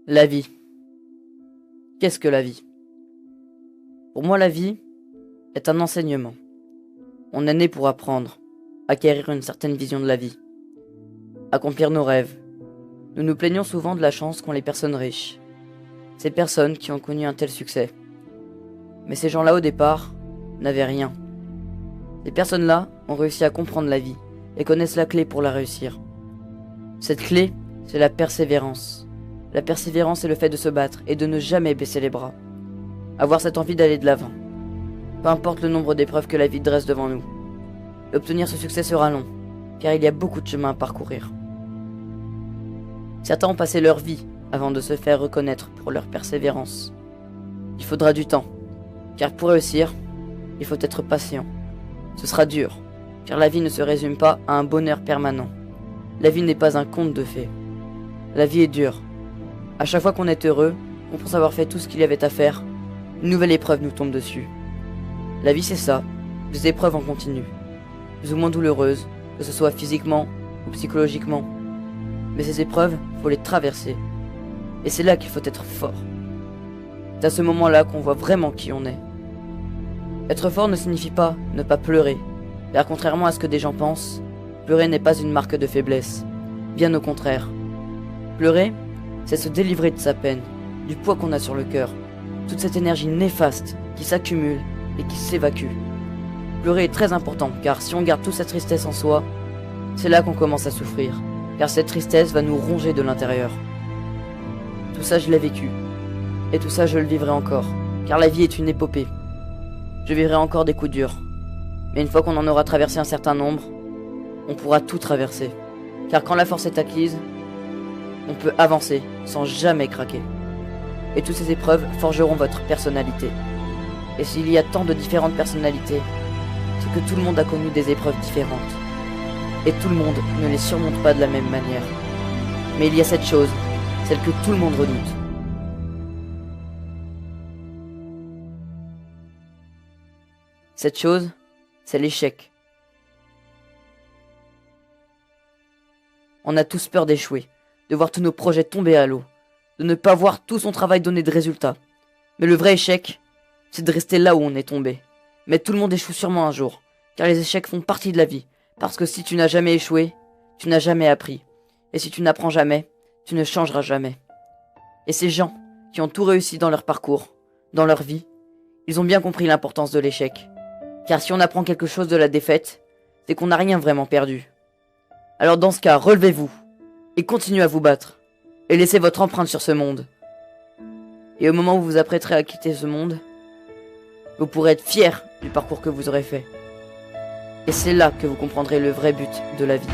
La vie. Qu'est-ce que la vie? Pour moi, la vie est un enseignement. On est né pour apprendre, acquérir une certaine vision de la vie, accomplir nos rêves. Nous nous plaignons souvent de la chance qu'ont les personnes riches, ces personnes qui ont connu un tel succès. Mais ces gens-là, au départ, n'avaient rien. Ces personnes-là ont réussi à comprendre la vie et connaissent la clé pour la réussir. Cette clé, c'est la persévérance. La persévérance est le fait de se battre et de ne jamais baisser les bras. Avoir cette envie d'aller de l'avant. Peu importe le nombre d'épreuves que la vie dresse devant nous. Obtenir ce succès sera long, car il y a beaucoup de chemin à parcourir. Certains ont passé leur vie avant de se faire reconnaître pour leur persévérance. Il faudra du temps, car pour réussir, il faut être patient. Ce sera dur, car la vie ne se résume pas à un bonheur permanent. La vie n'est pas un conte de fées. La vie est dure. À chaque fois qu'on est heureux, on pense avoir fait tout ce qu'il y avait à faire, une nouvelle épreuve nous tombe dessus. La vie c'est ça, des épreuves en continu, plus ou moins douloureuses, que ce soit physiquement ou psychologiquement. Mais ces épreuves, faut les traverser. Et c'est là qu'il faut être fort. C'est à ce moment-là qu'on voit vraiment qui on est. Être fort ne signifie pas ne pas pleurer, car contrairement à ce que des gens pensent, pleurer n'est pas une marque de faiblesse, bien au contraire. Pleurer, c'est se délivrer de sa peine, du poids qu'on a sur le cœur, toute cette énergie néfaste qui s'accumule et qui s'évacue. Pleurer est très important, car si on garde toute cette tristesse en soi, c'est là qu'on commence à souffrir, car cette tristesse va nous ronger de l'intérieur. Tout ça je l'ai vécu, et tout ça je le vivrai encore, car la vie est une épopée. Je vivrai encore des coups durs, mais une fois qu'on en aura traversé un certain nombre, on pourra tout traverser, car quand la force est acquise, on peut avancer sans jamais craquer. Et toutes ces épreuves forgeront votre personnalité. Et s'il y a tant de différentes personnalités, c'est que tout le monde a connu des épreuves différentes. Et tout le monde ne les surmonte pas de la même manière. Mais il y a cette chose, celle que tout le monde redoute. Cette chose, c'est l'échec. On a tous peur d'échouer, de voir tous nos projets tomber à l'eau, de ne pas voir tout son travail donner de résultats. Mais le vrai échec, c'est de rester là où on est tombé. Mais tout le monde échoue sûrement un jour, car les échecs font partie de la vie, parce que si tu n'as jamais échoué, tu n'as jamais appris. Et si tu n'apprends jamais, tu ne changeras jamais. Et ces gens qui ont tout réussi dans leur parcours, dans leur vie, ils ont bien compris l'importance de l'échec. Car si on apprend quelque chose de la défaite, c'est qu'on n'a rien vraiment perdu. Alors dans ce cas, relevez-vous, et continuez à vous battre, et laissez votre empreinte sur ce monde. Et au moment où vous vous apprêterez à quitter ce monde, vous pourrez être fier du parcours que vous aurez fait. Et c'est là que vous comprendrez le vrai but de la vie.